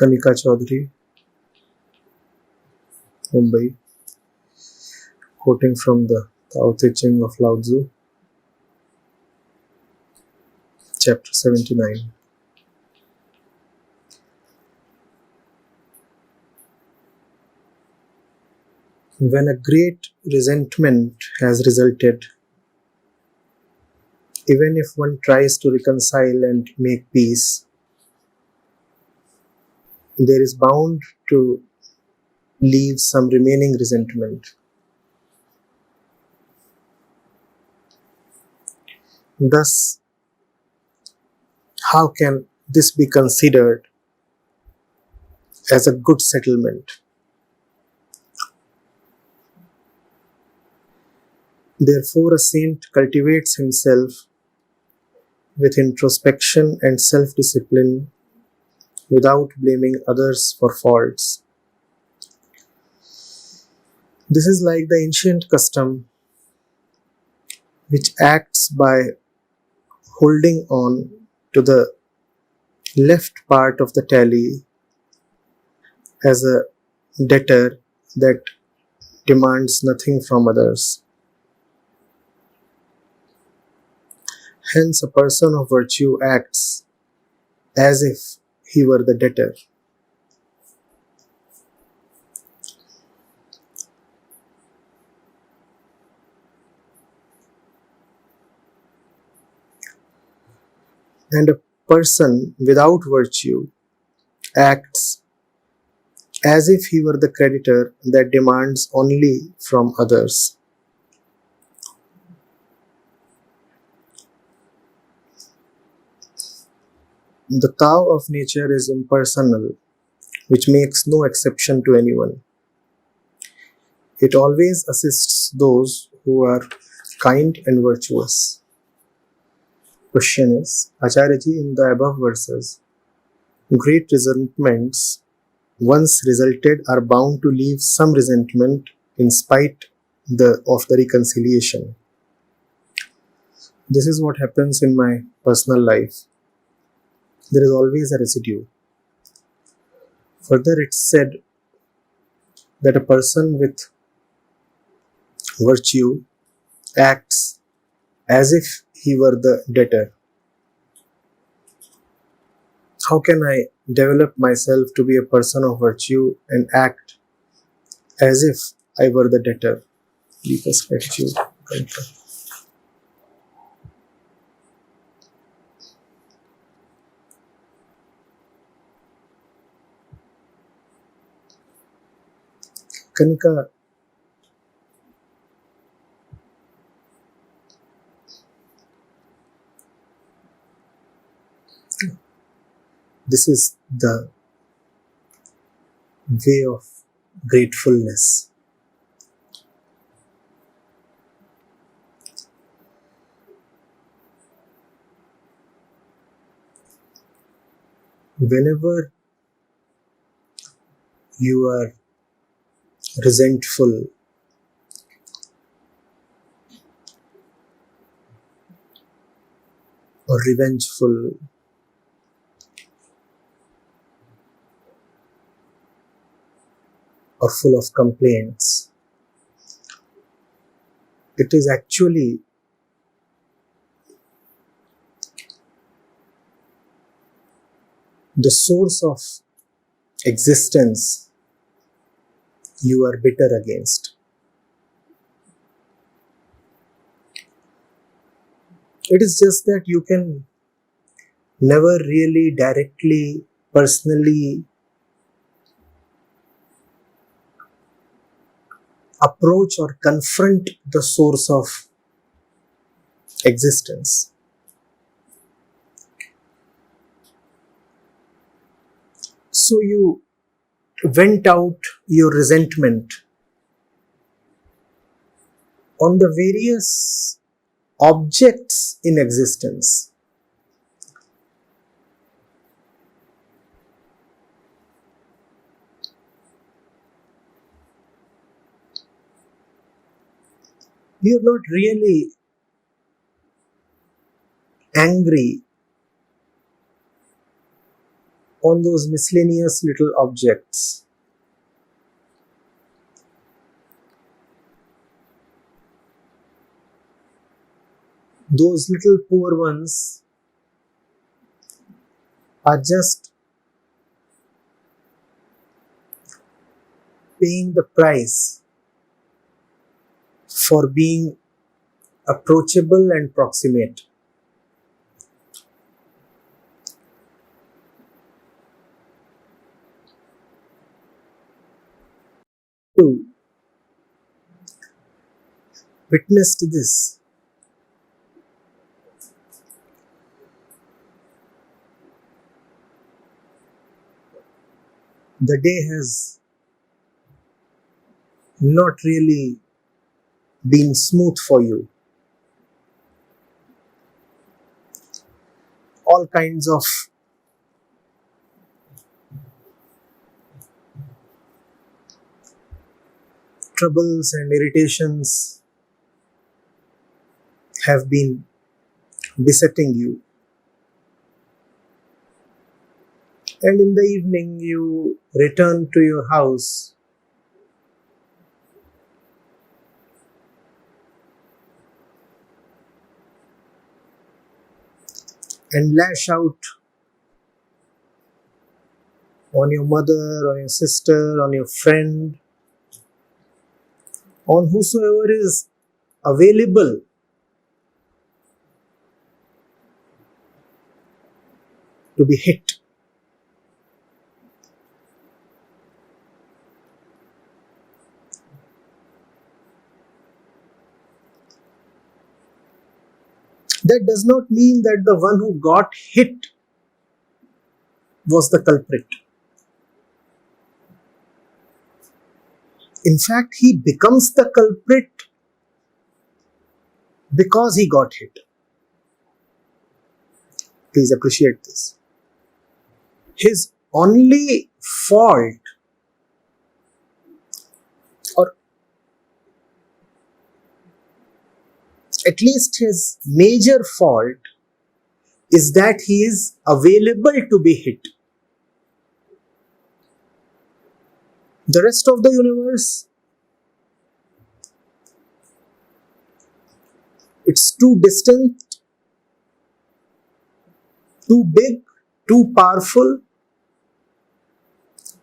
Kanika Chaudhary, Mumbai, quoting from the Tao teaching of Lao Tzu, chapter 79. When a great resentment has resulted, even if one tries to reconcile and make peace, there is bound to leave some remaining resentment. Thus, how can this be considered as a good settlement? Therefore, a saint cultivates himself with introspection and self-discipline without blaming others for faults. This is like the ancient custom which acts by holding on to the left part of the tally as a debtor that demands nothing from others. Hence, a person of virtue acts as if he were the debtor. And a person without virtue acts as if he were the creditor that demands only from others. The Tao of Nature is impersonal, which makes no exception to anyone. It always assists those who are kind and virtuous. Question is, Acharyaji, in the above verses, great resentments once resulted are bound to leave some resentment in spite of the reconciliation. This is what happens in my personal life. There is always a residue. Further, it's said that a person with virtue acts as if he were the debtor. How can I develop myself to be a person of virtue and act as if I were the debtor? Deepest gratitude. Kanika, this is the way of gratefulness. Whenever you are resentful, or revengeful, or full of complaints, it is actually the source of existence you are bitter against. It is just that you can never really directly, personally approach or confront the source of existence. So you vent out your resentment on the various objects in existence. You're not really angry on those miscellaneous little objects. Those little poor ones are just paying the price for being approachable and proximate. Two, witnessed this. The day has not really been smooth for you. All kinds of troubles and irritations have been besetting you. And in the evening, you return to your house and lash out on your mother, on your sister, on your friend, on whosoever is available to be hit. That does not mean that the one who got hit was the culprit. In fact, he becomes the culprit because he got hit. Please appreciate this. His only fault, or at least his major fault, is that he is available to be hit. The rest of the universe, it's too distant, too big, too powerful,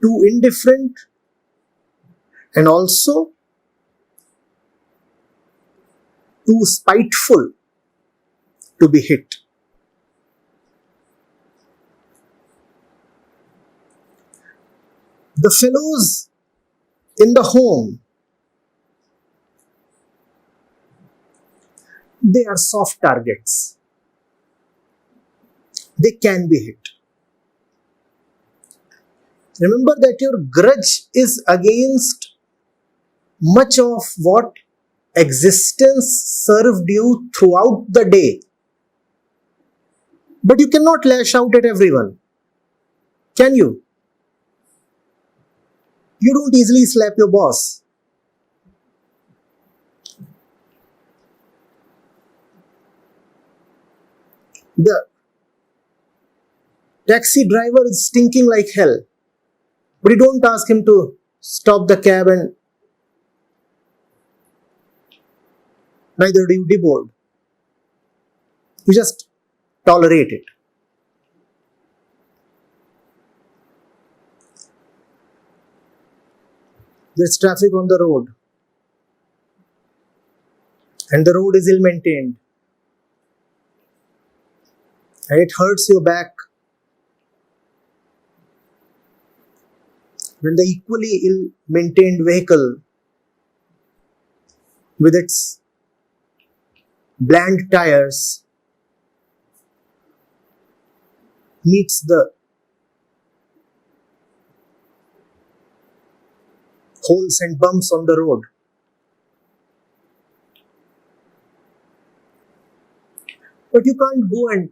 too indifferent, and also too spiteful to be hit. The fellows in the home, they are soft targets. They can be hit. Remember that your grudge is against much of what existence served you throughout the day. But you cannot lash out at everyone. Can you? You don't easily slap your boss. The taxi driver is stinking like hell, but you don't ask him to stop the cab, and neither do you deboard. You just tolerate it. There's traffic on the road, and the road is ill-maintained, and it hurts your back when the equally ill-maintained vehicle with its bland tires meets the holes and bumps on the road. But you can't go and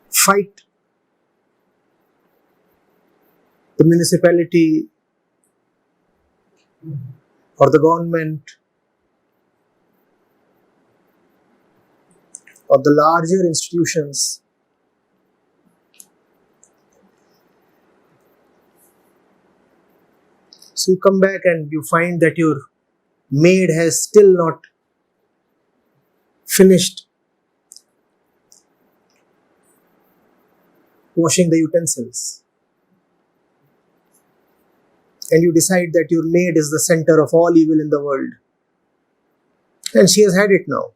fight the municipality or the government or the larger institutions. So you come back and you find that your maid has still not finished washing the utensils. And you decide that your maid is the center of all evil in the world. And she has had it now.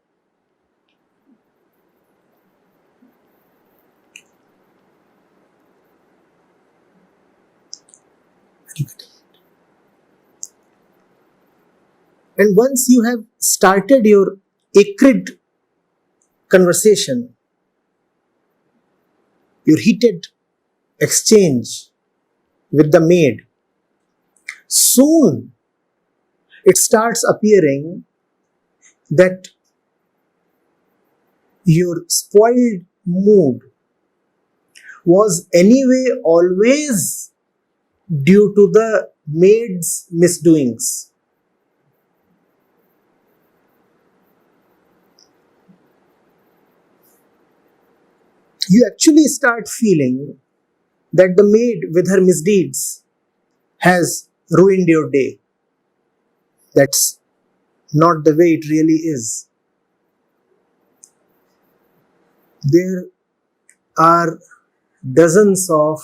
And once you have started your acrid conversation, your heated exchange with the maid, soon it starts appearing that your spoiled mood was anyway always due to the maid's misdoings. You actually start feeling that the maid with her misdeeds has ruined your day. That's not the way it really is. There are dozens of,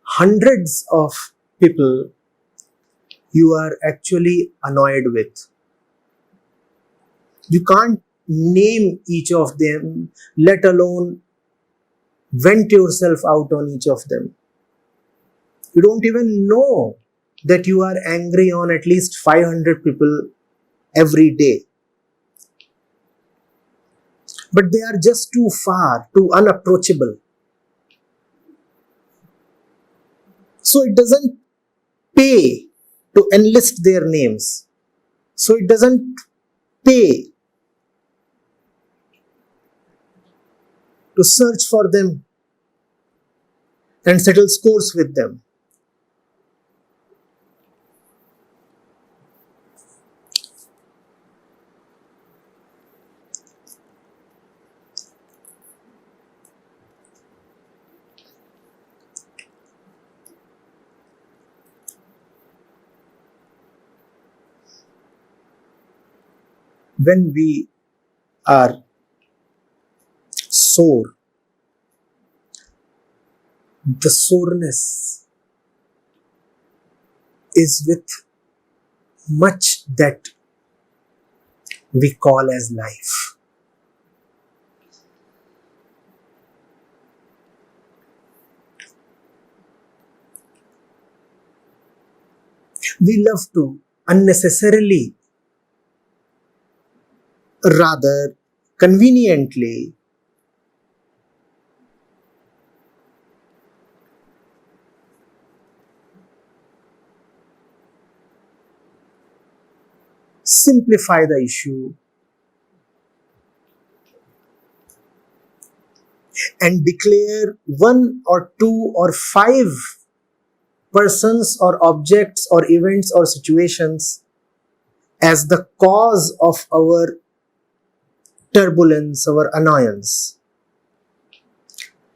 hundreds of people you are actually annoyed with. You can't name each of them, let alone vent yourself out on each of them. You don't even know that you are angry on at least 500 people every day. But they are just too far, too unapproachable. So it doesn't pay to enlist their names. So it doesn't pay to search for them and settle scores with them. When we are sore, the soreness is with much that we call as life. We love to unnecessarily, rather conveniently, simplify the issue and declare one or two or five persons or objects or events or situations as the cause of our turbulence, our annoyance.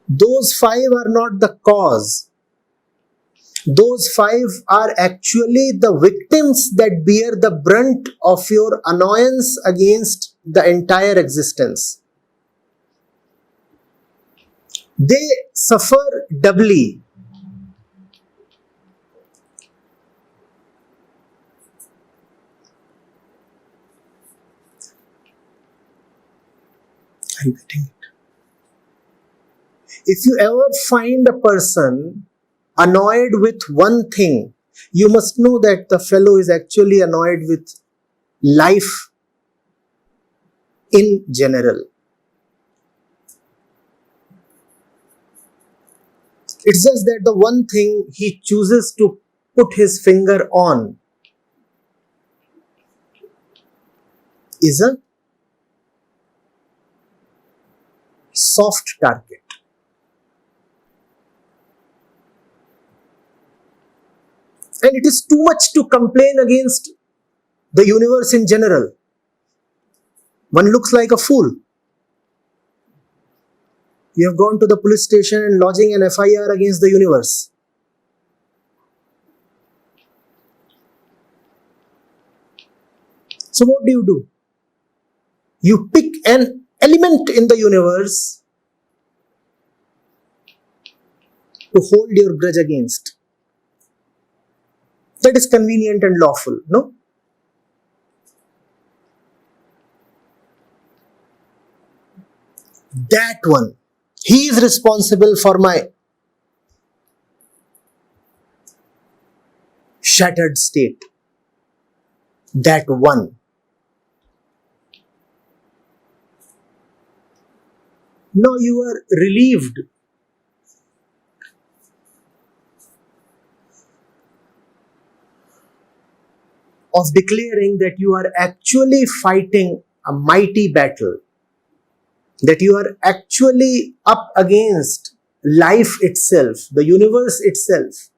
Those five are not the cause. Those five are actually the victims that bear the brunt of your annoyance against the entire existence. They suffer doubly. Are you getting it? If you ever find a person annoyed with one thing, you must know that the fellow is actually annoyed with life in general. It's just that the one thing he chooses to put his finger on is a soft target. And it is too much to complain against the universe in general. One looks like a fool. You have gone to the police station and lodging an FIR against the universe. So what do? You pick an element in the universe to hold your grudge against. That is convenient and lawful, no? That one, he is responsible for my shattered state. That one. Now you are relieved of declaring that you are actually fighting a mighty battle, that you are actually up against life itself, the universe itself.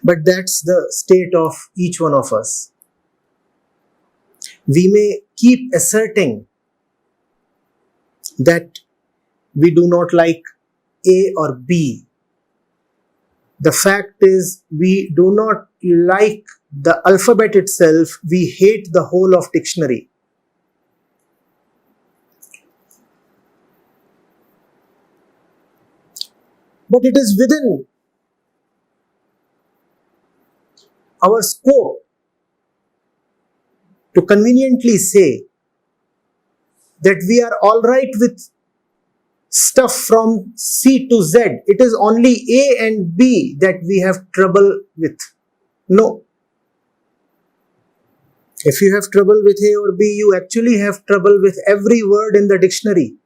But that's the state of each one of us. We may keep asserting that we do not like A or B. The fact is, we do not like the alphabet itself, we hate the whole of dictionary. But it is within our scope to conveniently say that we are all right with stuff from C to Z. It is only A and B that we have trouble with. No. If you have trouble with A or B, you actually have trouble with every word in the dictionary.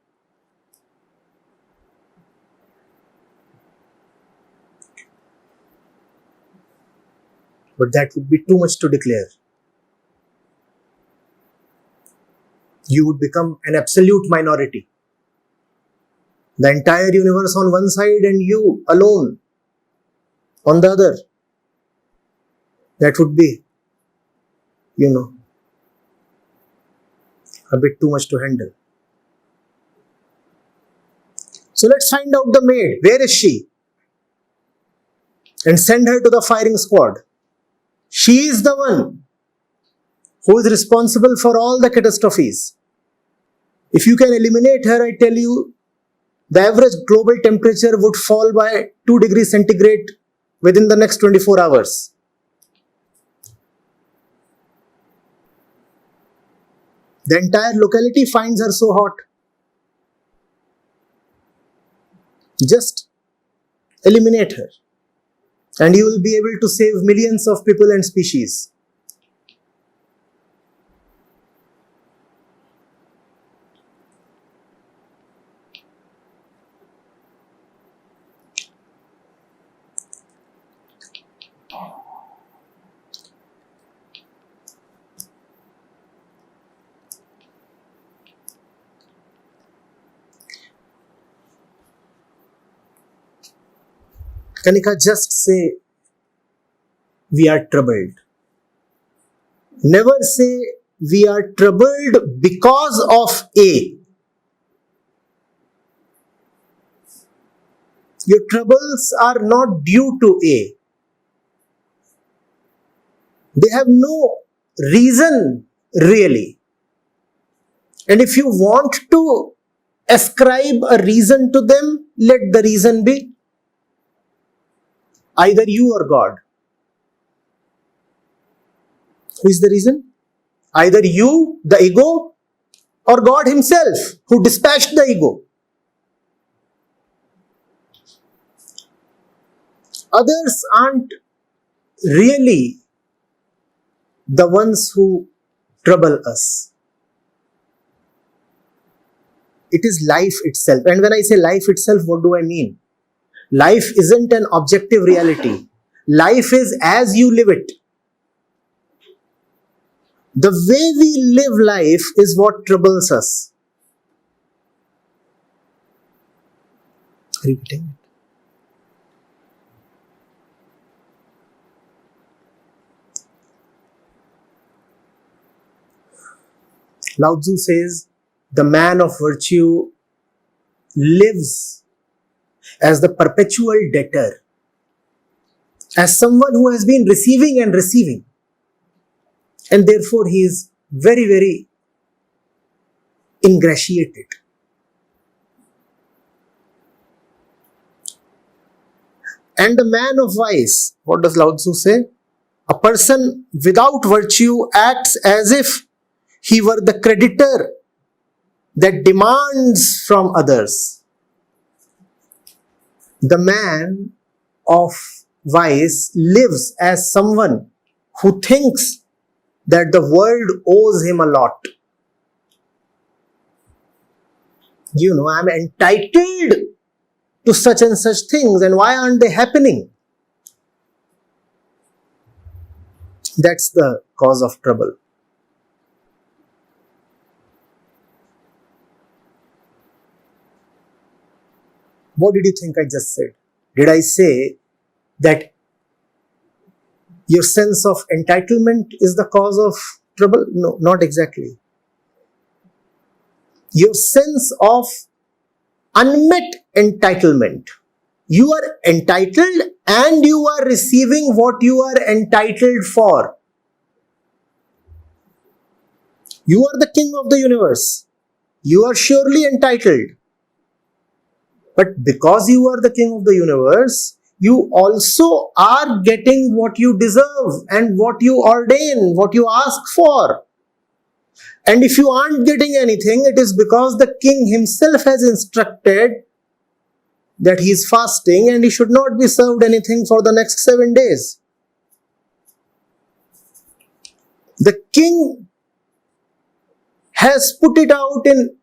But that would be too much to declare. You would become an absolute minority. The entire universe on one side and you alone on the other. That would be, a bit too much to handle. So let's find out the maid. Where is she? And send her to the firing squad. She is the one who is responsible for all the catastrophes. If you can eliminate her, I tell you, the average global temperature would fall by 2 degrees centigrade within the next 24 hours. The entire locality finds her so hot. Just eliminate her, and you will be able to save millions of people and species. Kanika, just say, we are troubled. Never say, we are troubled because of A. Your troubles are not due to A. They have no reason, really. And if you want to ascribe a reason to them, let the reason be either you or God. Who is the reason? Either you, the ego, or God himself, who dispatched the ego. Others aren't really the ones who trouble us. It is life itself. And when I say life itself, what do I mean? Life isn't an objective reality. Life is as you live it. The way we live life is what troubles us. Repeating it. Lao Tzu says, the man of virtue lives as the perpetual debtor, as someone who has been receiving and receiving, and therefore he is very, very ingratiated. And the man of vice, what does Lao Tzu say? A person without virtue acts as if he were the creditor that demands from others. The man of vice lives as someone who thinks that the world owes him a lot. You know, I'm entitled to such and such things, and why aren't they happening? That's the cause of trouble. What did you think I just said? Did I say that your sense of entitlement is the cause of trouble? No, not exactly. Your sense of unmet entitlement. You are entitled and you are receiving what you are entitled for. You are the king of the universe. You are surely entitled. But because you are the king of the universe, you also are getting what you deserve and what you ordain, what you ask for. And if you aren't getting anything, it is because the king himself has instructed that he is fasting and he should not be served anything for the next 7 days. The king has put it out in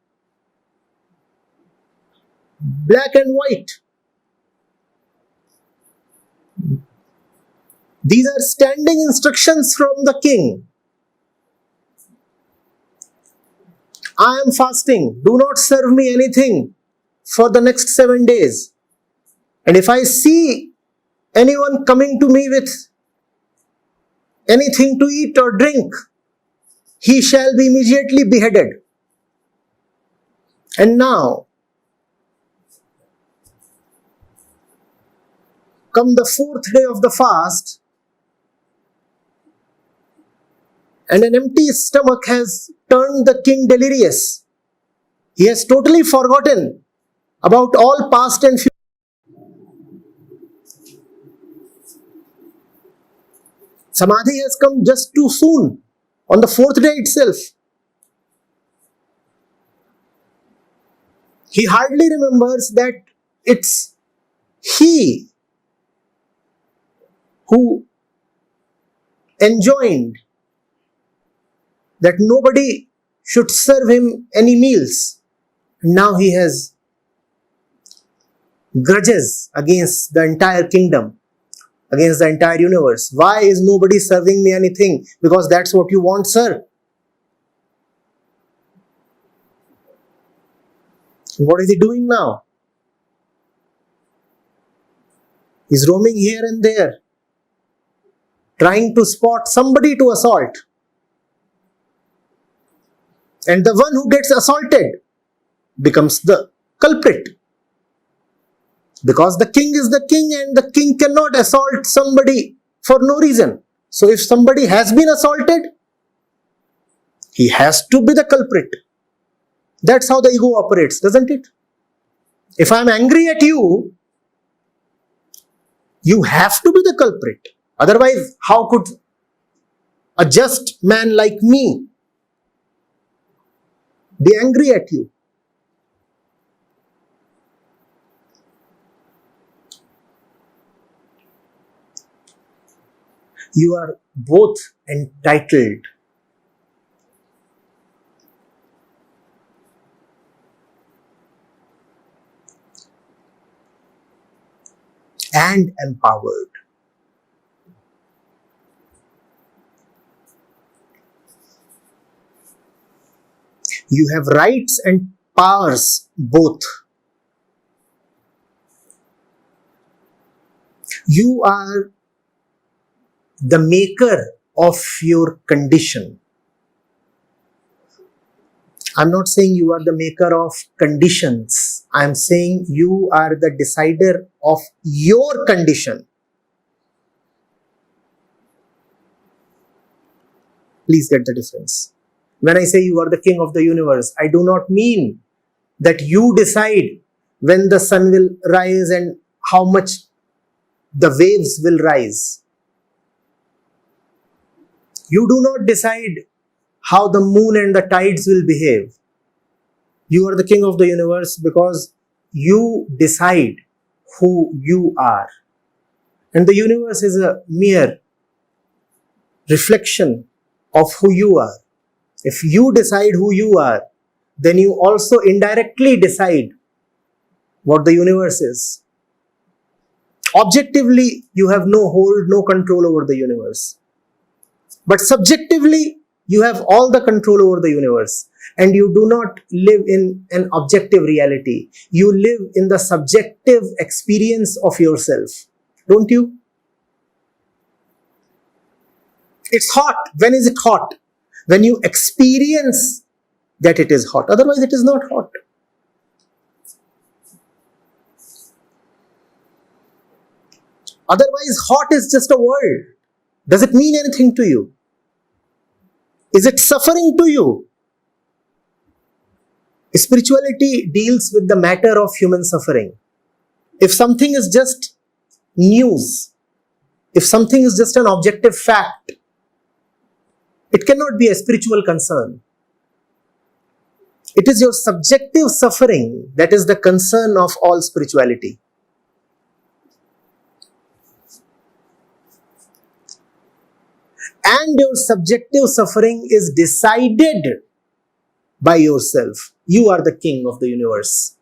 black and white. These are standing instructions from the king. I am fasting. Do not serve me anything for the next 7 days. And if I see anyone coming to me with anything to eat or drink, he shall be immediately beheaded. And now, come the 4th day of the fast, and an empty stomach has turned the king delirious. He has totally forgotten about all past and future. Samadhi has come just too soon, on the 4th day itself. He hardly remembers that it's he who enjoined that nobody should serve him any meals. Now he has grudges against the entire kingdom, against the entire universe. Why is nobody serving me anything? Because that's what you want, sir. What is he doing now? He's roaming here and there, trying to spot somebody to assault. And the one who gets assaulted becomes the culprit. Because the king is the king and the king cannot assault somebody for no reason. So if somebody has been assaulted, he has to be the culprit. That's how the ego operates, doesn't it? If I'm angry at you, you have to be the culprit. Otherwise, how could a just man like me be angry at you? You are both entitled and empowered. You have rights and powers both. You are the maker of your condition. I'm not saying you are the maker of conditions. I'm saying you are the decider of your condition. Please get the difference. When I say you are the king of the universe, I do not mean that you decide when the sun will rise and how much the waves will rise. You do not decide how the moon and the tides will behave. You are the king of the universe because you decide who you are. And the universe is a mere reflection of who you are. If you decide who you are, then you also indirectly decide what the universe is. Objectively, you have no hold, no control over the universe. But subjectively, you have all the control over the universe. And you do not live in an objective reality. You live in the subjective experience of yourself. Don't you? It's hot. When is it hot? When you experience that it is hot. Otherwise, it is not hot. Otherwise, hot is just a word. Does it mean anything to you? Is it suffering to you? Spirituality deals with the matter of human suffering. If something is just news, if something is just an objective fact, it cannot be a spiritual concern. It is your subjective suffering that is the concern of all spirituality. And your subjective suffering is decided by yourself. You are the king of the universe.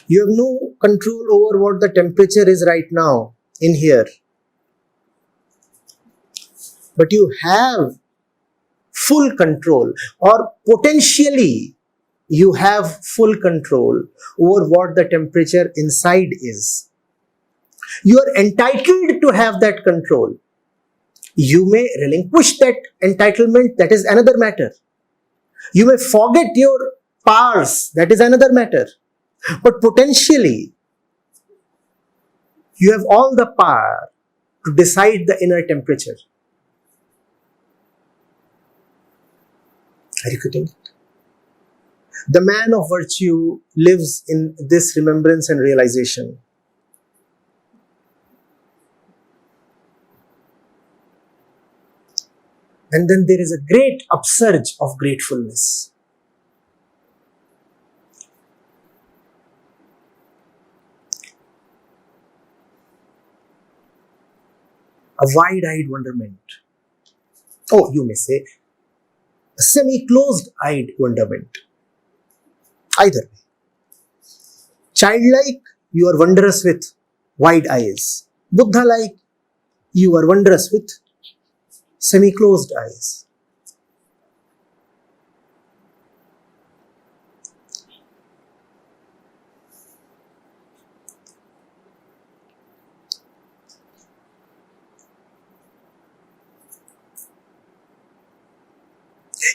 You have no control over what the temperature is right now in here. But you have full control, or potentially you have full control over what the temperature inside is. You are entitled to have that control. You may relinquish that entitlement, that is another matter. You may forget your powers, that is another matter. But potentially, you have all the power to decide the inner temperature. Are you getting it? The man of virtue lives in this remembrance and realization. And then there is a great upsurge of gratefulness. A wide-eyed wonderment. Oh, you may say, a semi-closed-eyed wonderment. Either way. Childlike, you are wondrous with wide eyes. Buddha-like, you are wondrous with semi-closed eyes.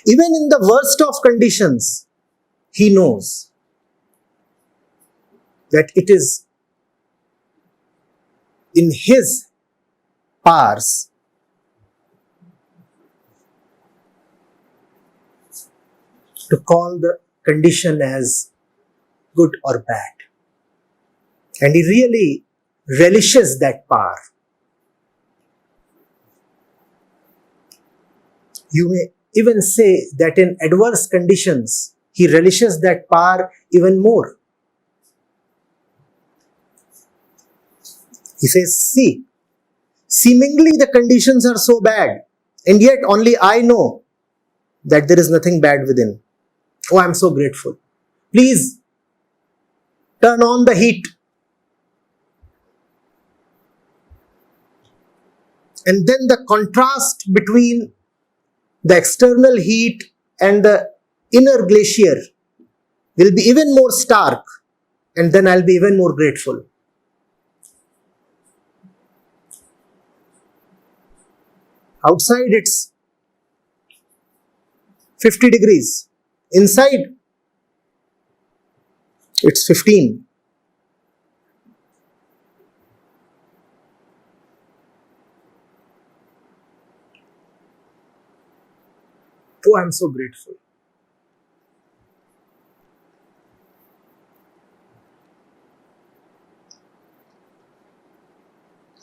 Even in the worst of conditions, he knows that it is in his powers to call the condition as good or bad. And he really relishes that power. You may even say that in adverse conditions, he relishes that power even more. He says, see, seemingly the conditions are so bad, and yet only I know that there is nothing bad within. Oh, I am so grateful. Please turn on the heat. And then the contrast between the external heat and the inner glacier will be even more stark, and then I'll be even more grateful. Outside it's 50 degrees. Inside, it's 15. Oh, I'm so grateful.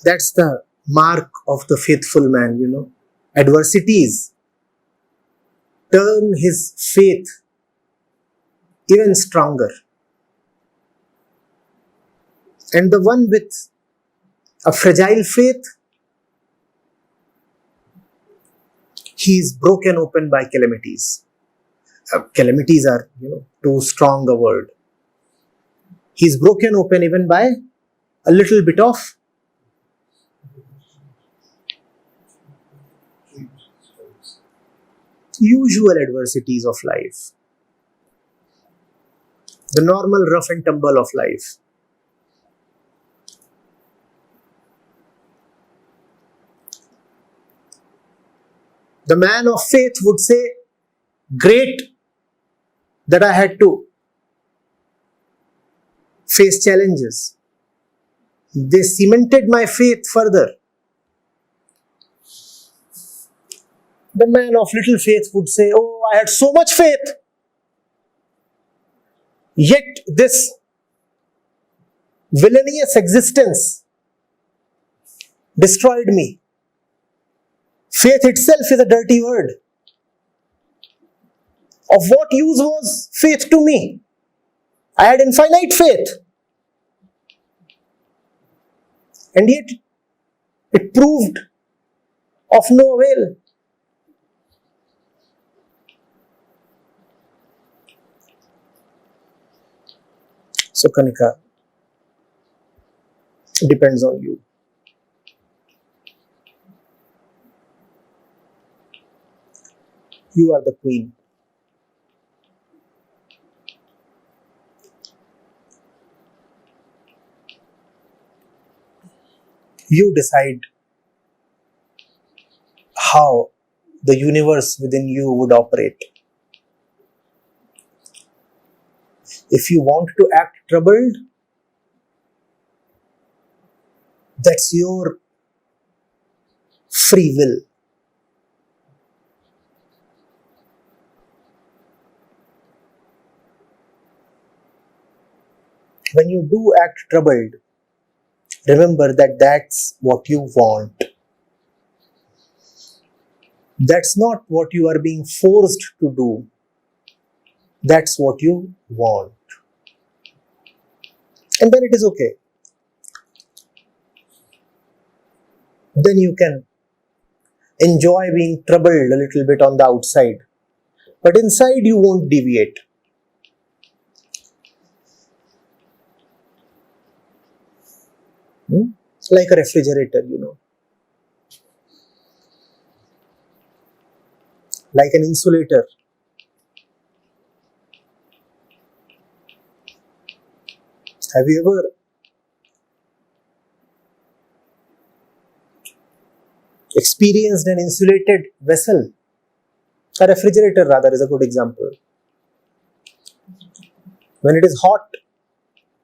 That's the mark of the faithful man, Adversities turn his faith even stronger. And the one with a fragile faith, he is broken open by calamities. Calamities are, too strong a word. He is broken open even by a little bit of usual adversities of life. The normal rough and tumble of life. The man of faith would say, great that I had to face challenges. They cemented my faith further. The man of little faith would say, oh, I had so much faith. Yet this villainous existence destroyed me. Faith itself is a dirty word. Of what use was faith to me? I had infinite faith. And yet, it proved of no avail. So, Kanika, it depends on you. You are the queen. You decide how the universe within you would operate. If you want to act troubled, that's your free will. When you do act troubled, remember that that's what you want. That's not what you are being forced to do. That's what you want. And then it is okay. Then you can enjoy being troubled a little bit on the outside. But inside you won't deviate. Like a refrigerator, Like an insulator. Have you ever experienced an insulated vessel? A refrigerator rather is a good example. When it is hot,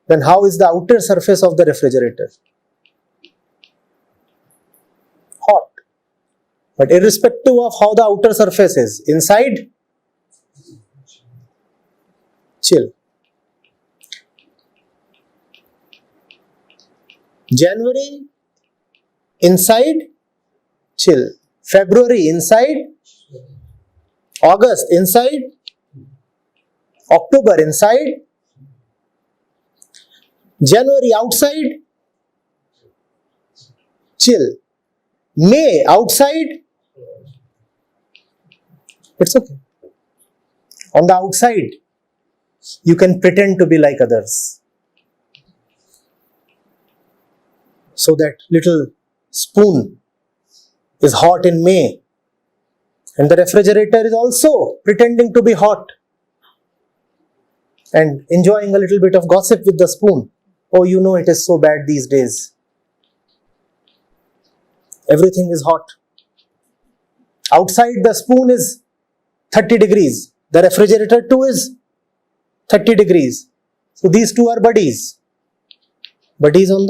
then how is the outer surface of the refrigerator? Hot. But irrespective of how the outer surface is, inside, chill. January, inside, chill. February, inside. August, inside. October, inside. January, outside. Chill. May, outside. It's okay. On the outside, you can pretend to be like others. So that little spoon is hot in May, and the refrigerator is also pretending to be hot and enjoying a little bit of gossip with the spoon. Oh, it is so bad these days. Everything is hot. Outside, the spoon is 30 degrees. The refrigerator too is 30 degrees. So these two are buddies. Buddies on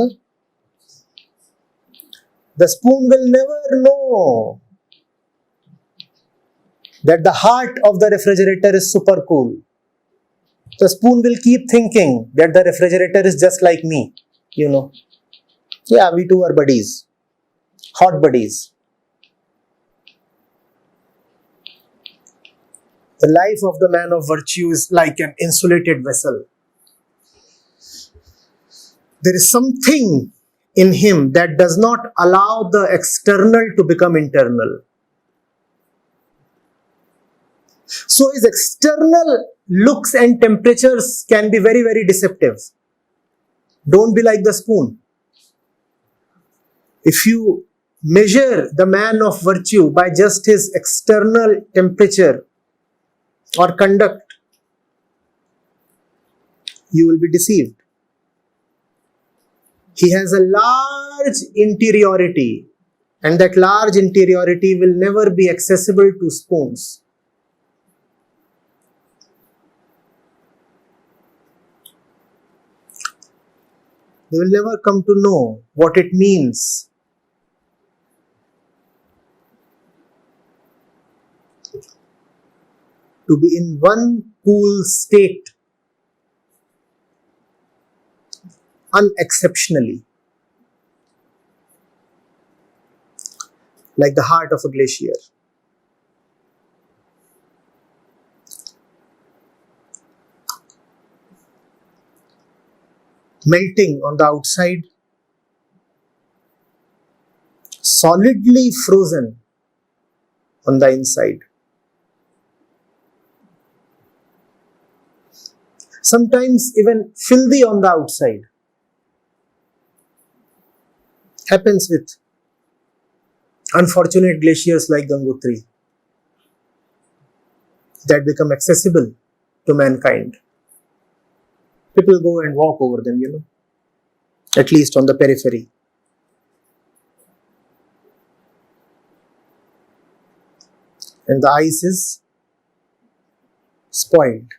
the spoon will never know that the heart of the refrigerator is super cool. The spoon will keep thinking that the refrigerator is just like me, Yeah, we two are buddies. Hot buddies. The life of the man of virtue is like an insulated vessel. There is something in him that does not allow the external to become internal. So his external looks and temperatures can be very, very deceptive. Don't be like the spoon. If you measure the man of virtue by just his external temperature or conduct, you will be deceived. He has a large interiority, and that large interiority will never be accessible to spoons. They will never come to know what it means to be in one cool state unexceptionally, like the heart of a glacier. Melting on the outside, solidly frozen on the inside. Sometimes even filthy on the outside. Happens with unfortunate glaciers like Gangotri that become accessible to mankind. People go and walk over them, at least on the periphery. And the ice is spoiled.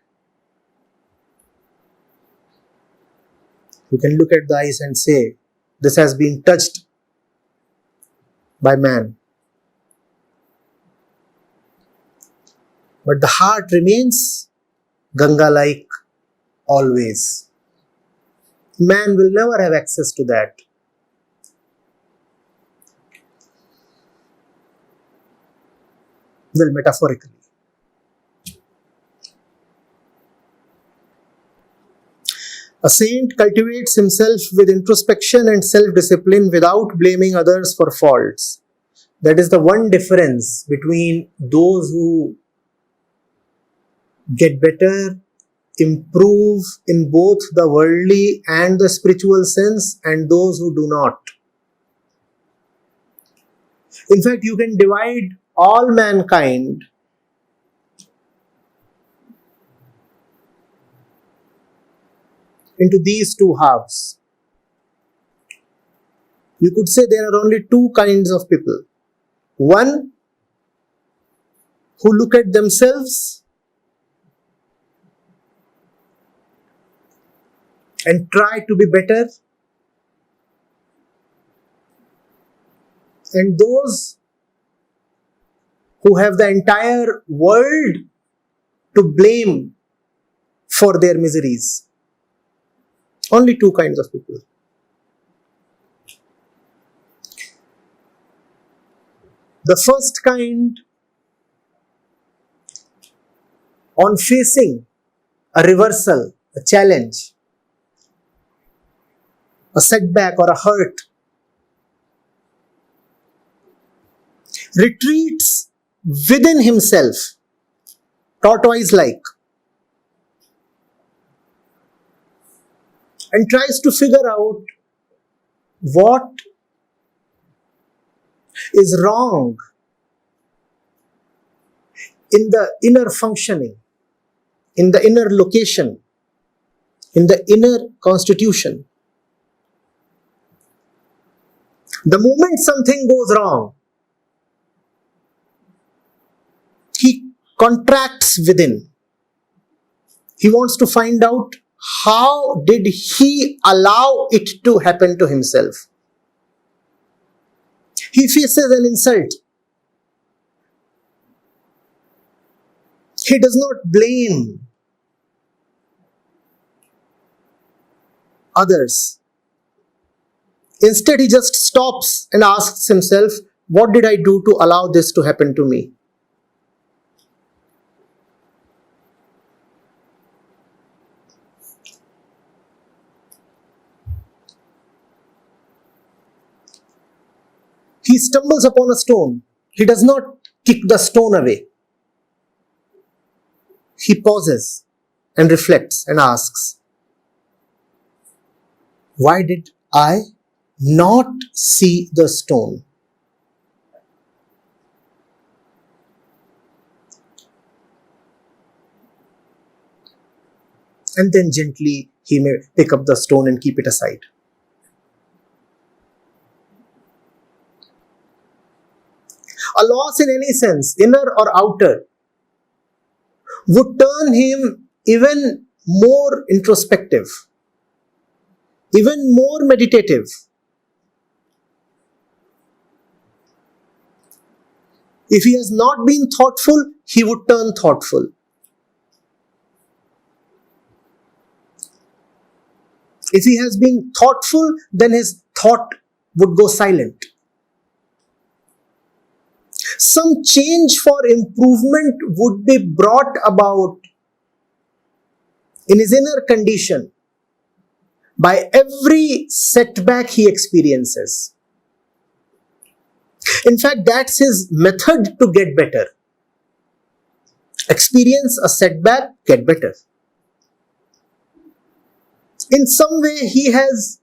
You can look at the ice and say, this has been touched by man. But the heart remains Ganga-like always. Man will never have access to that. Well, metaphorically. A saint cultivates himself with introspection and self-discipline without blaming others for faults. That is the one difference between those who get better, improve in both the worldly and the spiritual sense, and those who do not. In fact, you can divide all mankind into these two halves. You could say there are only two kinds of people. One who look at themselves and try to be better, and those who have the entire world to blame for their miseries. Only two kinds of people. The first kind, on facing a reversal, a challenge, a setback or a hurt, retreats within himself, tortoise-like, and tries to figure out what is wrong in the inner functioning, in the inner location, in the inner constitution. The moment something goes wrong, he contracts within. He wants to find out how did he allow it to happen to himself. He faces an insult. He does not blame others. Instead, he just stops and asks himself, what did I do to allow this to happen to me? He stumbles upon a stone. He does not kick the stone away. He pauses and reflects and asks, why did I not see the stone? And then gently he may pick up the stone and keep it aside. A loss in any sense, inner or outer, would turn him even more introspective, even more meditative. If he has not been thoughtful, he would turn thoughtful. If he has been thoughtful, then his thought would go silent. Some change for improvement would be brought about in his inner condition by every setback he experiences. In fact, that's his method to get better. Experience a setback, get better. In some way, he has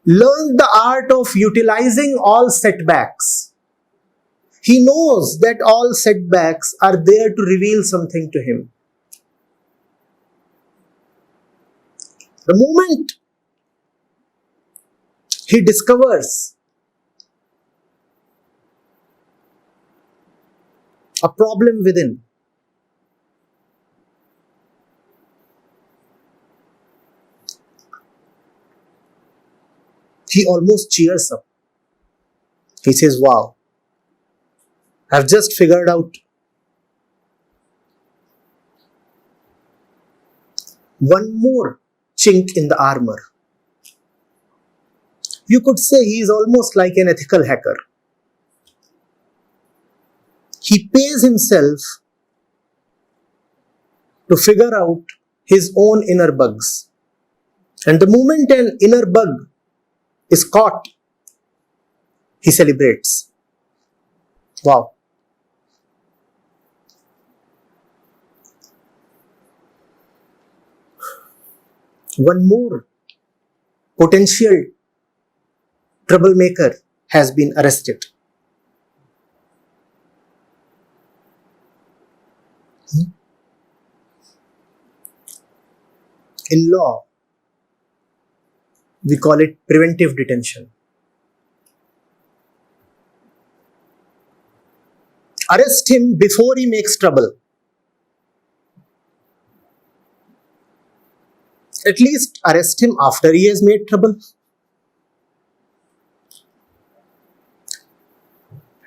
learned the art of utilizing all setbacks. He knows that all setbacks are there to reveal something to him. The moment he discovers a problem within, he almost cheers up. He says, wow, I've just figured out one more chink in the armor. You could say he is almost like an ethical hacker. He pays himself to figure out his own inner bugs. And the moment an inner bug is caught, he celebrates. Wow. One more potential troublemaker has been arrested. In law, we call it preventive detention. Arrest him before he makes trouble. At least arrest him after he has made trouble.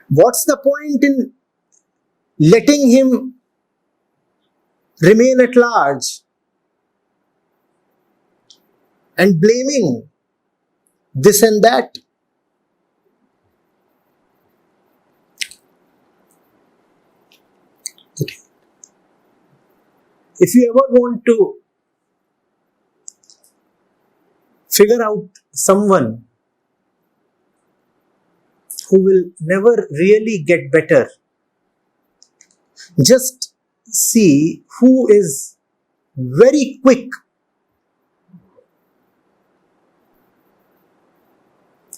What's the point in letting him remain at large and blaming this and that? If you ever want to figure out someone who will never really get better, just see who is very quick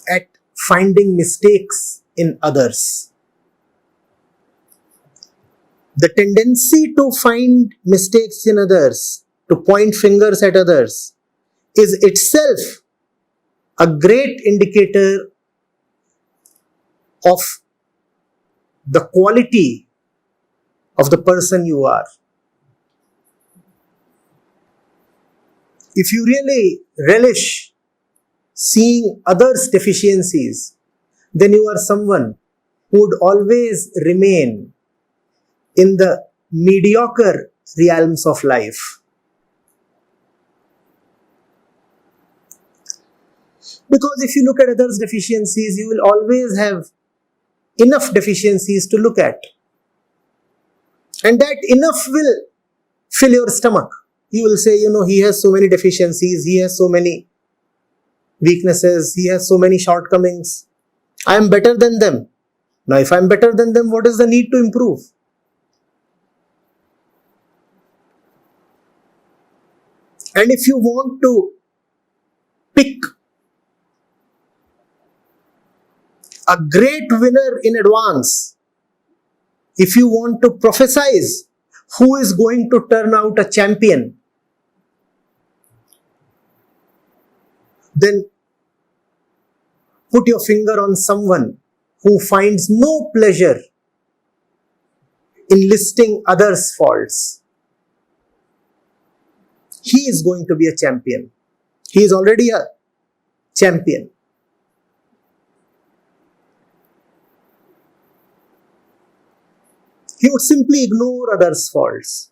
at finding mistakes in others. The tendency to find mistakes in others, to point fingers at others, is itself a great indicator of the quality of the person you are. If you really relish seeing others' deficiencies, then you are someone who would always remain in the mediocre realms of life. Because if you look at others' deficiencies, you will always have enough deficiencies to look at. And that enough will fill your stomach. You will say, he has so many deficiencies, he has so many weaknesses, he has so many shortcomings. I am better than them. Now, if I am better than them, what is the need to improve? And if you want to pick a great winner in advance, if you want to prophesize who is going to turn out a champion, then put your finger on someone who finds no pleasure in listing others' faults. He is going to be a champion. He is already a champion. He would simply ignore others' faults.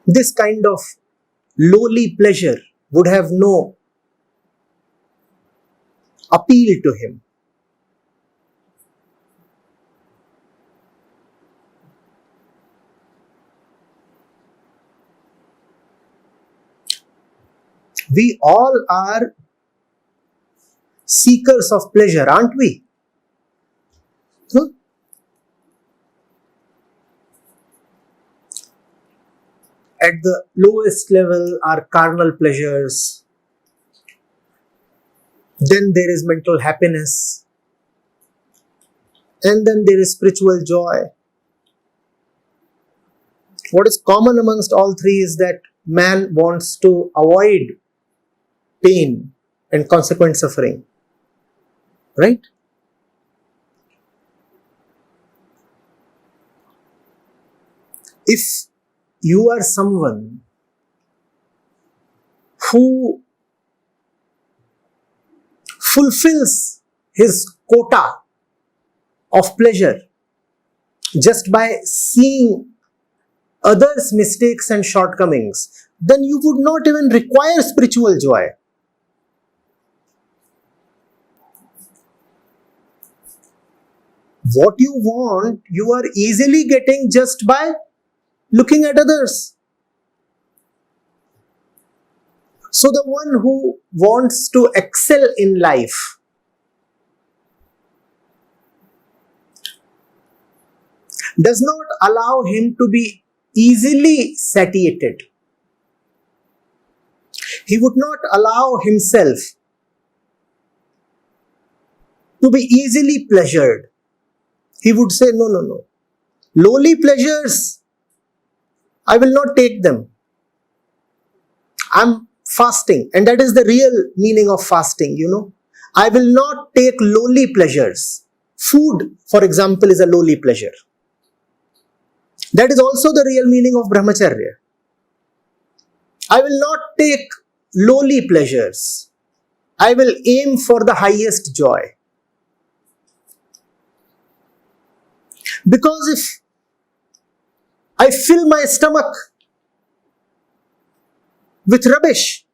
This kind of lowly pleasure would have no appeal to him. We all are seekers of pleasure, aren't we? At the lowest level are carnal pleasures. Then there is mental happiness. And then there is spiritual joy. What is common amongst all three is that man wants to avoid pain and consequent suffering. Right? If you are someone who fulfills his quota of pleasure just by seeing others' mistakes and shortcomings, then you would not even require spiritual joy. What you want, you are easily getting just by looking at others. So the one who wants to excel in life does not allow him to be easily satiated. He would not allow himself to be easily pleasured. He would say, no. Lowly pleasures, I will not take them. I'm fasting, and that is the real meaning of fasting, I will not take lowly pleasures. Food, for example, is a lowly pleasure. That is also the real meaning of brahmacharya. I will not take lowly pleasures. I will aim for the highest joy. Because if I fill my stomach with rubbish,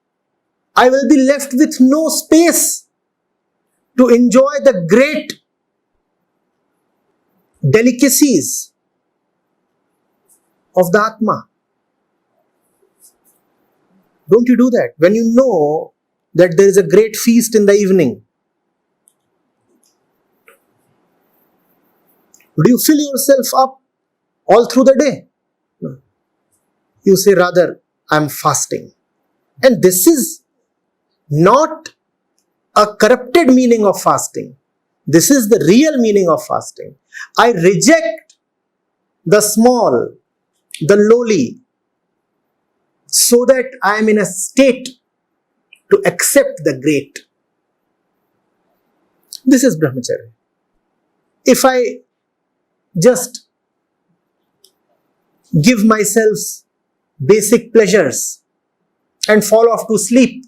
I will be left with no space to enjoy the great delicacies of the Atma. Don't you do that? When you know that there is a great feast in the evening, do you fill yourself up all through the day? No. You say, rather, I'm fasting. And this is not a corrupted meaning of fasting. This is the real meaning of fasting. I reject the small, the lowly, so that I am in a state to accept the great. This is brahmacharya. if I just give myself basic pleasures and fall off to sleep,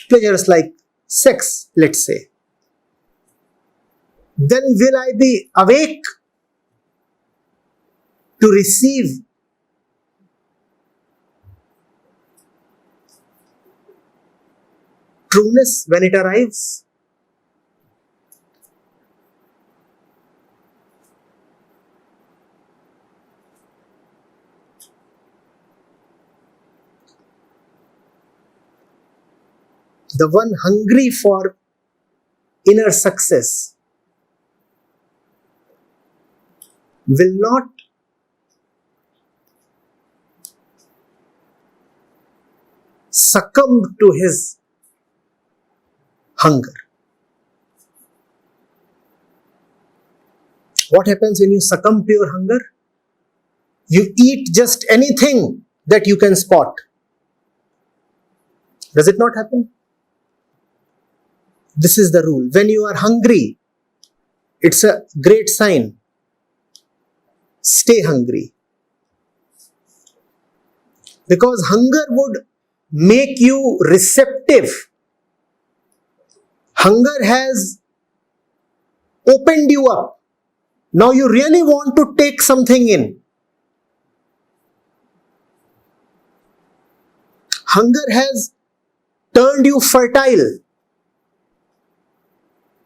pleasures like sex, let's say, then will I be awake to receive trueness when it arrives? The one hungry for inner success will not succumb to his hunger. What happens when you succumb to your hunger? You eat just anything that you can spot. Does it not happen? This is the rule. When you are hungry, it's a great sign. Stay hungry. Because hunger would make you receptive. Hunger has opened you up. Now you really want to take something in. Hunger has turned you fertile.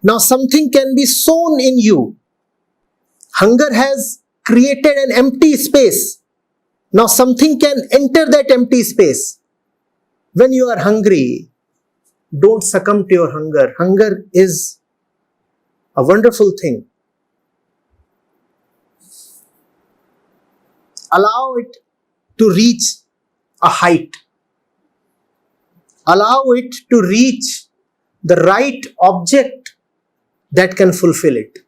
Now something can be sown in you. Hunger has created an empty space. Now something can enter that empty space. When you are hungry, don't succumb to your hunger. Hunger is a wonderful thing. Allow it to reach a height. Allow it to reach the right object that can fulfill it.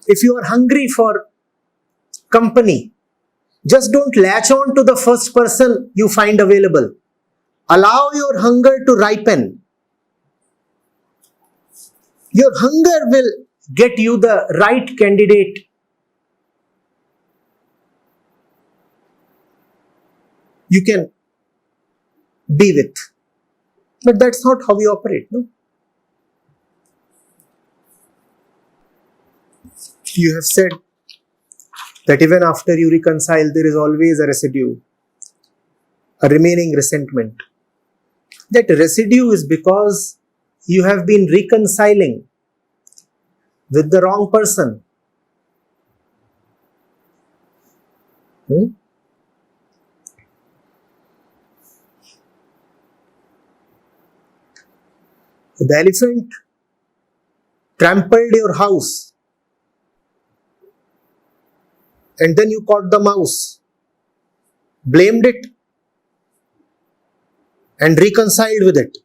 If you are hungry for company, just don't latch on to the first person you find available. Allow your hunger to ripen. Your hunger will get you the right candidate. You can be with. But that's not how we operate, no? You have said that even after you reconcile, there is always a residue, a remaining resentment. That residue is because you have been reconciling with the wrong person. The elephant trampled your house, and then you caught the mouse, blamed it, and reconciled with it.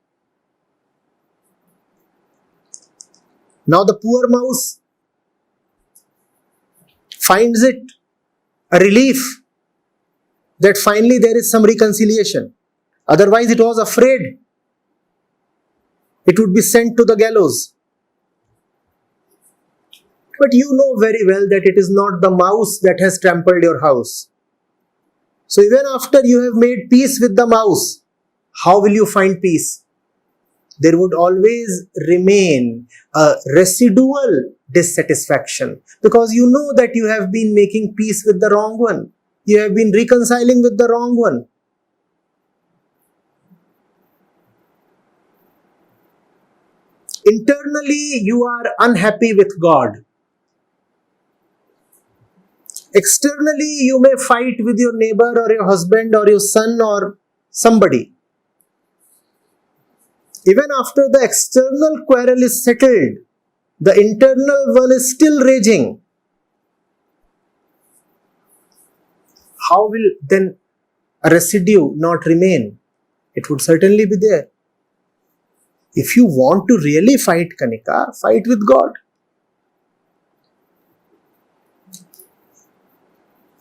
Now the poor mouse finds it a relief that finally there is some reconciliation. Otherwise it was afraid it would be sent to the gallows. But you know very well that it is not the mouse that has trampled your house. So even after you have made peace with the mouse, how will you find peace? There would always remain a residual dissatisfaction, because you know that you have been making peace with the wrong one. You have been reconciling with the wrong one. Internally, you are unhappy with God. Externally, you may fight with your neighbor or your husband or your son or somebody. Even after the external quarrel is settled, the internal one is still raging. How will then a residue not remain? It would certainly be there. If you want to really fight Kanika, fight with God.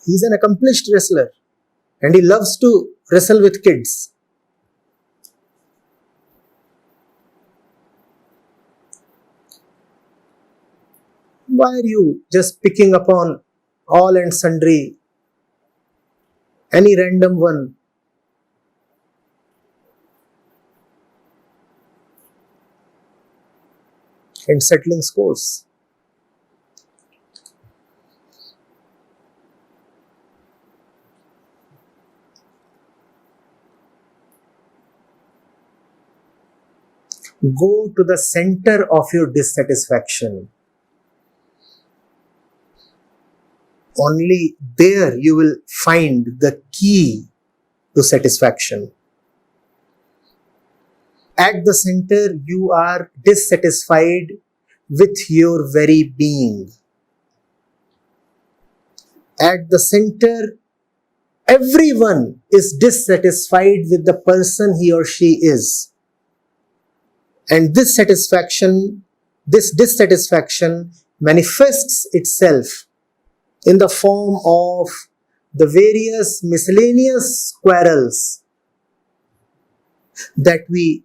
He is an accomplished wrestler and he loves to wrestle with kids. Why are you just picking upon all and sundry, any random one? And settling scores. Go to the center of your dissatisfaction. Only there you will find the key to satisfaction. At the center, you are dissatisfied with your very being. At the center, everyone is dissatisfied with the person he or she is. And this dissatisfaction manifests itself in the form of the various miscellaneous quarrels that we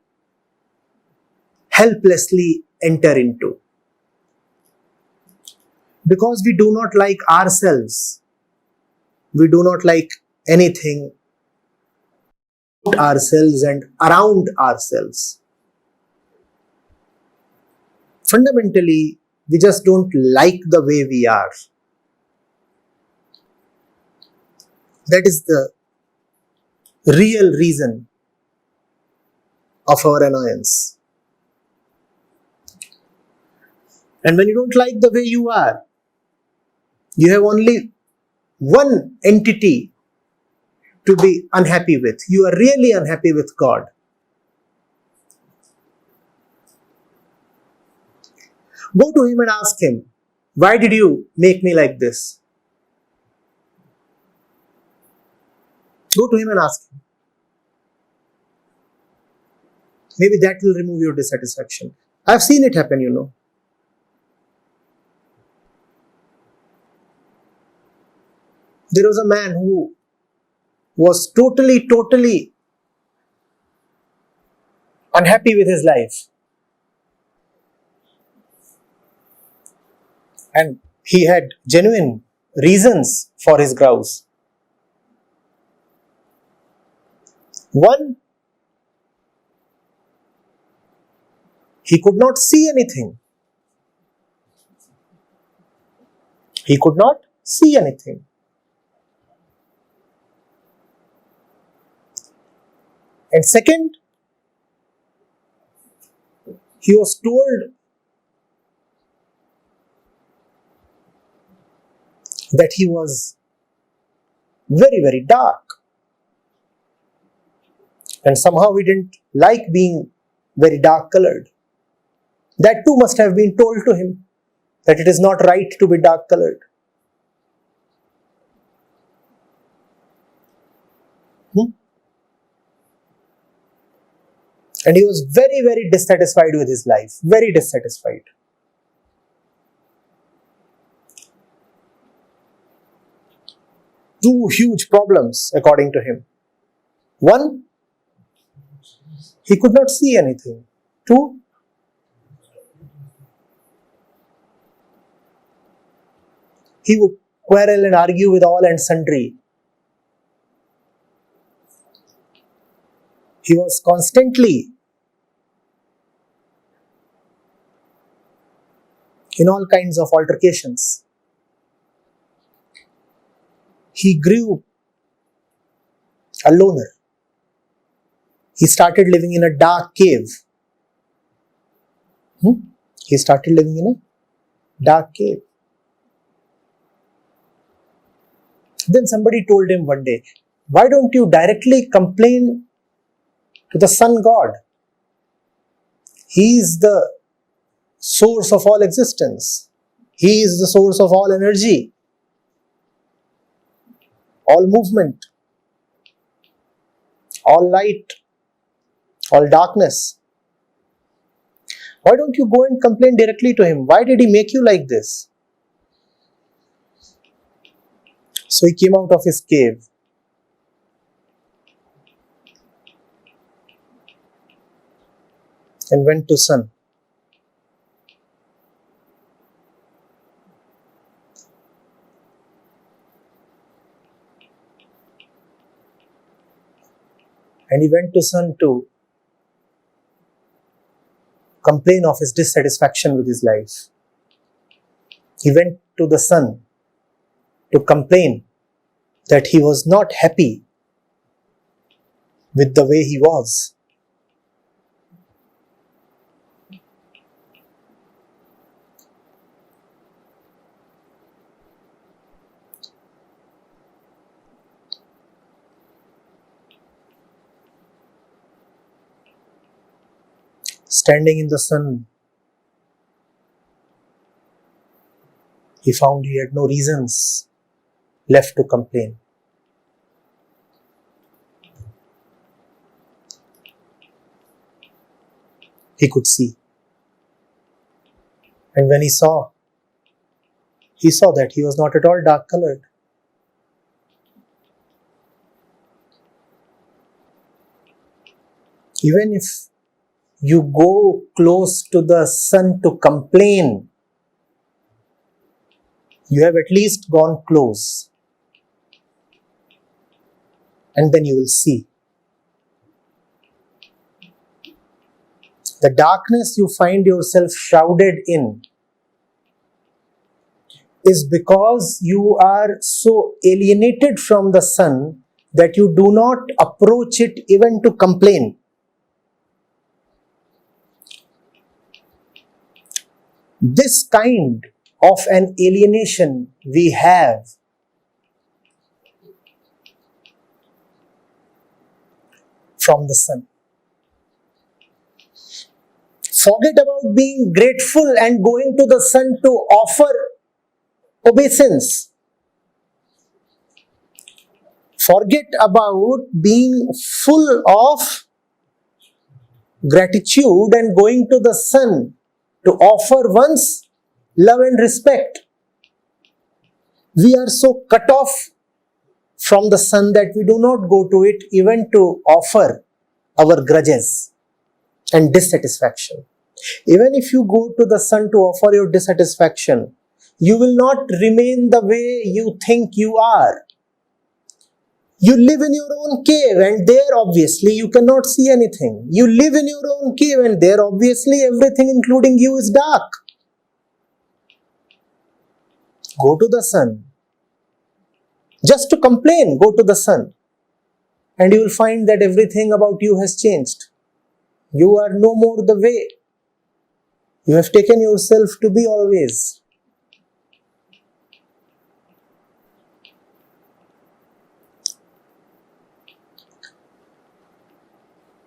helplessly enter into. Because we do not like ourselves, we do not like anything about ourselves and around ourselves. Fundamentally, we just don't like the way we are. That is the real reason of our annoyance. And when you don't like the way you are, you have only one entity to be unhappy with. You are really unhappy with God. Go to him and ask him, why did you make me like this? Go to him and ask him. Maybe that will remove your dissatisfaction. I've seen it happen, you know. There was a man who was totally unhappy with his life. And he had genuine reasons for his grouse. One, he could not see anything. He could not see anything. And second, he was told that he was very dark. And somehow he didn't like being very dark colored. That too must have been told to him, that it is not right to be dark colored. And he was very dissatisfied with his life, very dissatisfied. Two huge problems according to him. One, he could not see anything. Two, he would quarrel and argue with all and sundry. He was constantly in all kinds of altercations. He grew a loner. He started living in a dark cave. He started living in a dark cave. Then somebody told him one day, why don't you directly complain to the sun god? He is the source of all existence. He is the source of all energy, all movement, all light, all darkness. Why don't you go and complain directly to him? Why did he make you like this? So he came out of his cave. And went to sun. and he went to sun to complain of his dissatisfaction with his life. He went to the sun to complain that he was not happy with the way he was. Standing in the sun, he found he had no reasons left to complain. He could see. And when he saw that he was not at all dark colored. Even if you go close to the sun to complain, you have at least gone close. And then you will see. The darkness you find yourself shrouded in is because you are so alienated from the sun that you do not approach it even to complain. This kind of an alienation we have from the sun. Forget about being grateful and going to the sun to offer obeisance. Forget about being full of gratitude and going to the sun to offer one's love and respect. We are so cut off from the sun that we do not go to it even to offer our grudges and dissatisfaction. Even if you go to the sun to offer your dissatisfaction, you will not remain the way you think you are. You live in your own cave and there obviously you cannot see anything. You live in your own cave and there obviously everything including you is dark. Go to the sun. Just to complain, go to the sun. And you will find that everything about you has changed. You are no more the way. You have taken yourself to be always.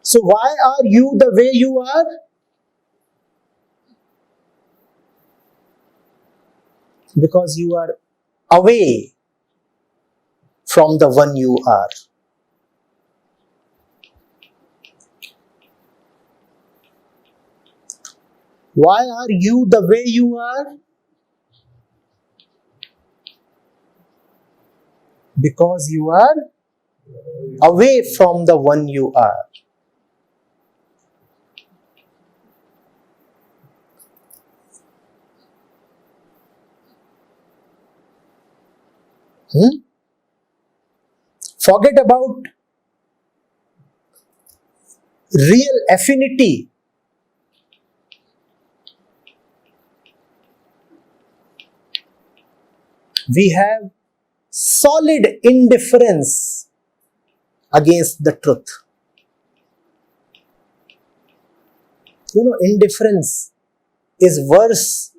So why are you the way you are? Because you are away from the one you are. Why are you the way you are? Because you are away from the one you are. Forget about real affinity. We have solid indifference against the truth. Indifference is worse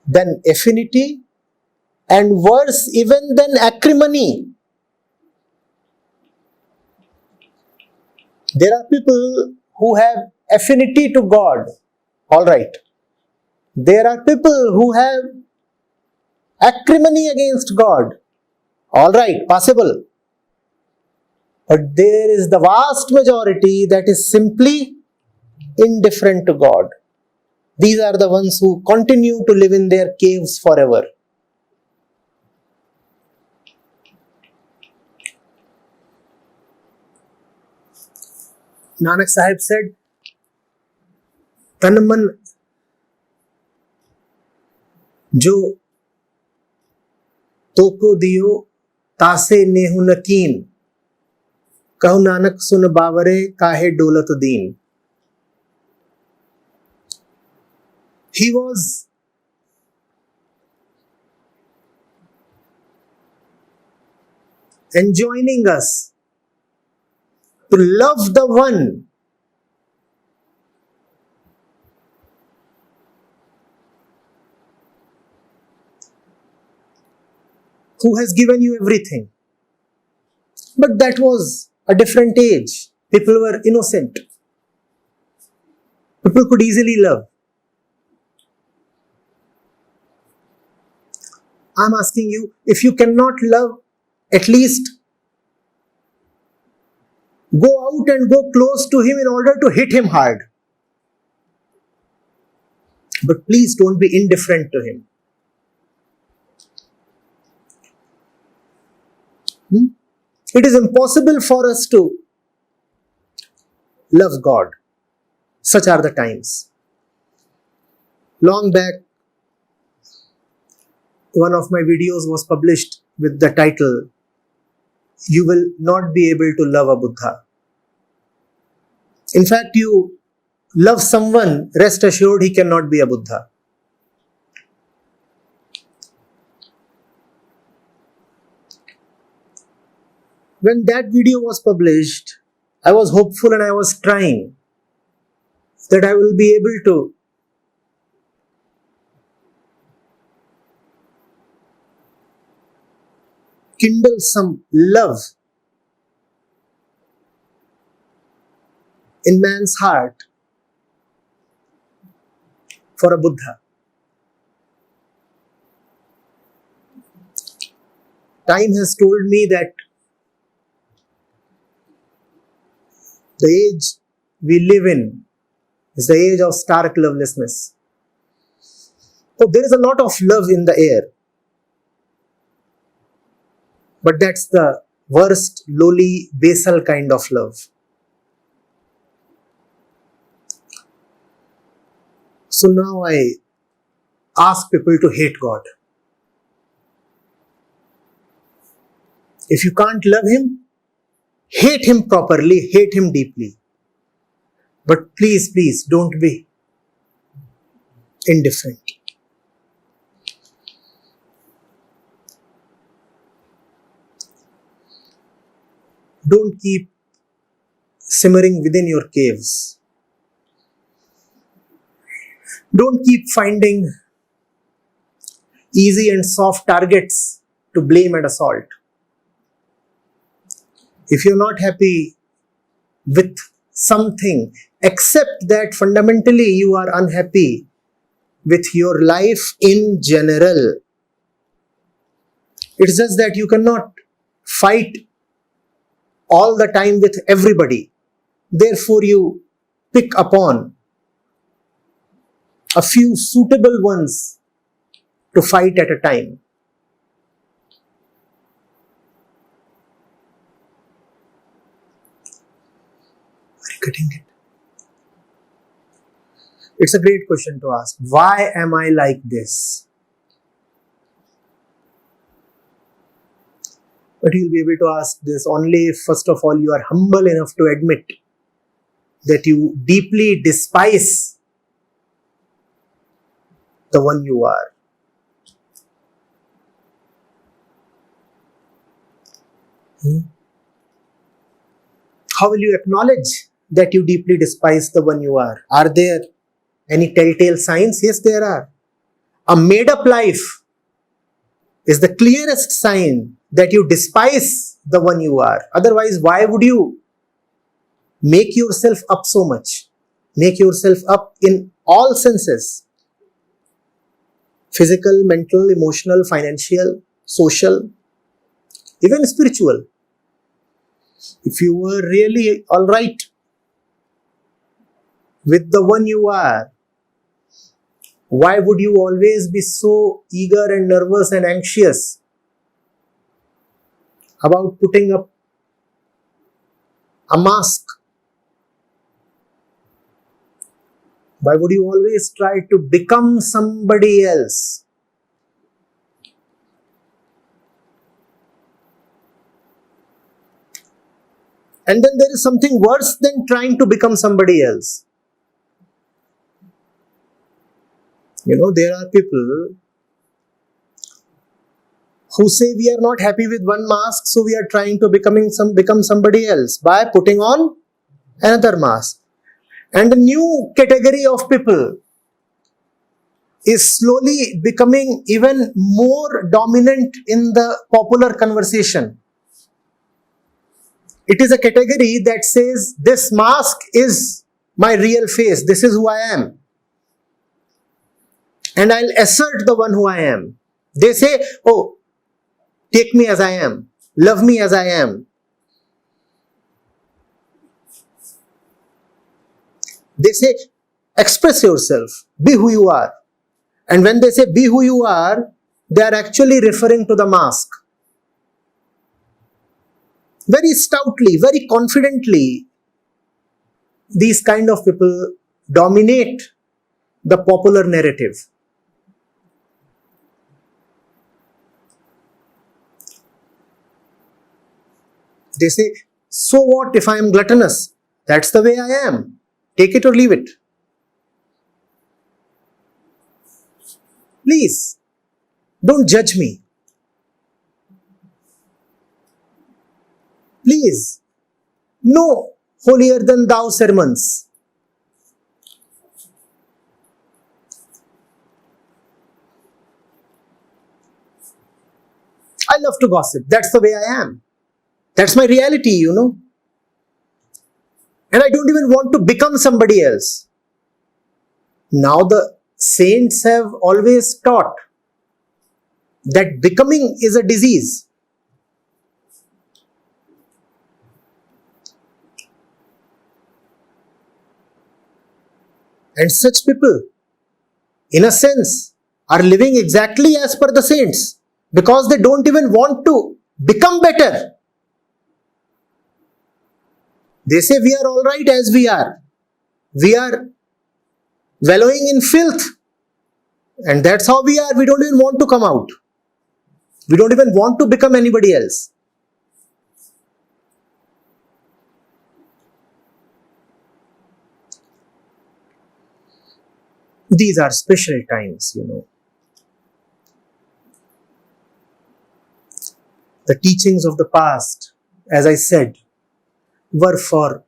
than affinity and worse even than acrimony. There are people who have affinity to God. All right. There are people who have acrimony against God. All right, possible. But there is the vast majority that is simply indifferent to God. These are the ones who continue to live in their caves forever. Nanak Sahib said, Tan man jo toko diyo tase nehu nakeen. Kahu Nanak sun baware kahe dolat deen. He was enjoining us to love the one who has given you everything. But that was a different age. People were innocent. People could easily love. I'm asking you, if you cannot love, at least go out and go close to him in order to hit him hard. But please don't be indifferent to him. It is impossible for us to love God. Such are the times. Long back, one of my videos was published with the title, "You will not be able to love a Buddha." In fact, you love someone, rest assured he cannot be a Buddha. When that video was published, I was hopeful and I was trying that I will be able to kindle some love in man's heart for a Buddha. Time has told me that the age we live in is the age of stark lovelessness. Oh, there is a lot of love in the air. But that's the worst, lowly, basal kind of love. So now I ask people to hate God. If you can't love him, hate him properly, hate him deeply. But please, please don't be indifferent. Don't keep simmering within your caves. Don't keep finding easy and soft targets to blame and assault. If you're not happy with something, accept that fundamentally you are unhappy with your life in general. It's just that you cannot fight all the time with everybody. Therefore, you pick upon a few suitable ones to fight at a time. Are you getting it? It's a great question to ask. Why am I like this? But you'll be able to ask this only if, first of all, you are humble enough to admit that you deeply despise the one you are. How will you acknowledge that you deeply despise the one you are? Are there any telltale signs? Yes, there are. A made-up life is the clearest sign that you despise the one you are. Otherwise, why would you make yourself up so much? Make yourself up in all senses. Physical, mental, emotional, financial, social, even spiritual. If you were really alright with the one you are, why would you always be so eager and nervous and anxious about putting up a mask? Why would you always try to become somebody else? And then there is something worse than trying to become somebody else. There are people who say we are not happy with one mask, so we are trying to become somebody else by putting on another mask. And a new category of people is slowly becoming even more dominant in the popular conversation. It is a category that says, this mask is my real face, this is who I am. And I'll assert the one who I am. They say, oh, take me as I am, love me as I am. They say, express yourself, be who you are. And when they say be who you are, they are actually referring to the mask. Very stoutly, very confidently, these kind of people dominate the popular narrative. They say, so what if I am gluttonous? That's the way I am. Take it or leave it. Please, don't judge me. Please, no holier than thou sermons. I love to gossip. That's the way I am. That's my reality, And I don't even want to become somebody else. Now the saints have always taught that becoming is a disease. And such people, in a sense, are living exactly as per the saints because they don't even want to become better. They say we are all right as we are. We are wallowing in filth. And that's how we are. We don't even want to come out. We don't even want to become anybody else. These are special times, The teachings of the past, as I said, were for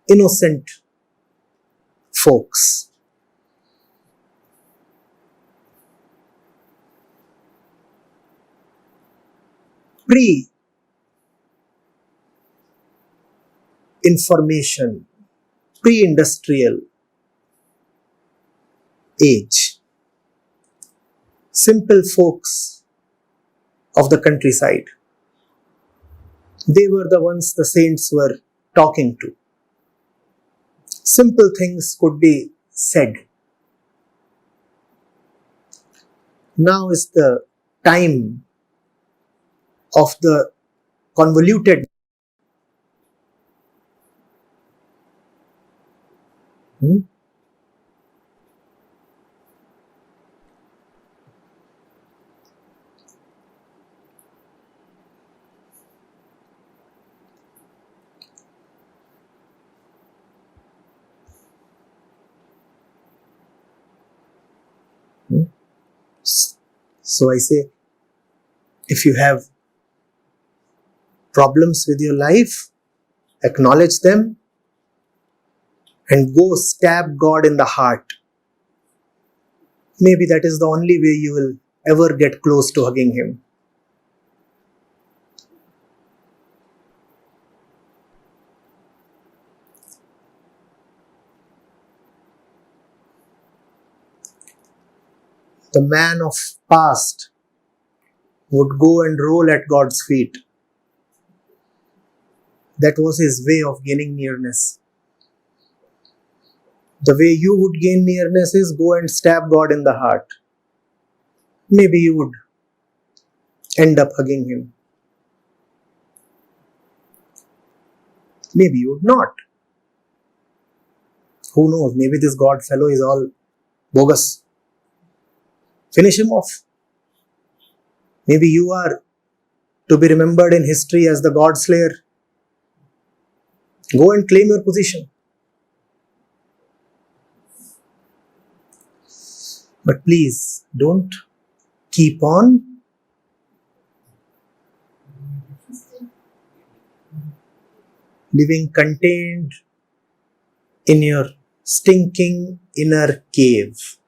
innocent folks. Pre-information, pre-industrial age. Simple folks of the countryside. They were the ones the saints were talking to. Simple things could be said. Now is the time of the convoluted. So I say, if you have problems with your life, acknowledge them and go stab God in the heart. Maybe that is the only way you will ever get close to hugging Him. The man of past would go and roll at God's feet. That was his way of gaining nearness. The way you would gain nearness is go and stab God in the heart. Maybe you would end up hugging Him. Maybe you would not. Who knows? Maybe this God fellow is all bogus. Finish him off. Maybe you are to be remembered in history as the God slayer. Go and claim your position. But please don't keep on living contained in your stinking inner cave.